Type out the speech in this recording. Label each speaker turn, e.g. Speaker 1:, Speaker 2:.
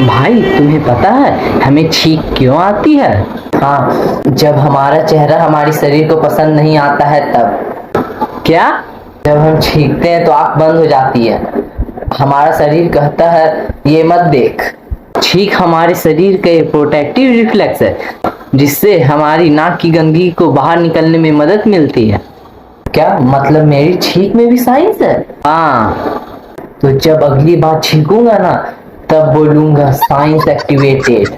Speaker 1: भाई तुम्हें पता है हमें छींक क्यों आती है? हाँ, जब हमारा चेहरा हमारी शरीर को पसंद नहीं आता है तब। क्या? जब हम छींकते हैं तो आंख बंद हो जाती है, हमारा शरीर कहता है ये मत देख। छींक हमारे शरीर का एक प्रोटेक्टिव रिफ्लेक्स है जिससे हमारी नाक की गंदगी को बाहर निकलने में मदद मिलती है। क्या मतलब मेरी छींक में भी साइंस है? हाँ, तो जब अगली बार छींकूंगा ना तब बोलूंगा साइंस एक्टिवेटेड।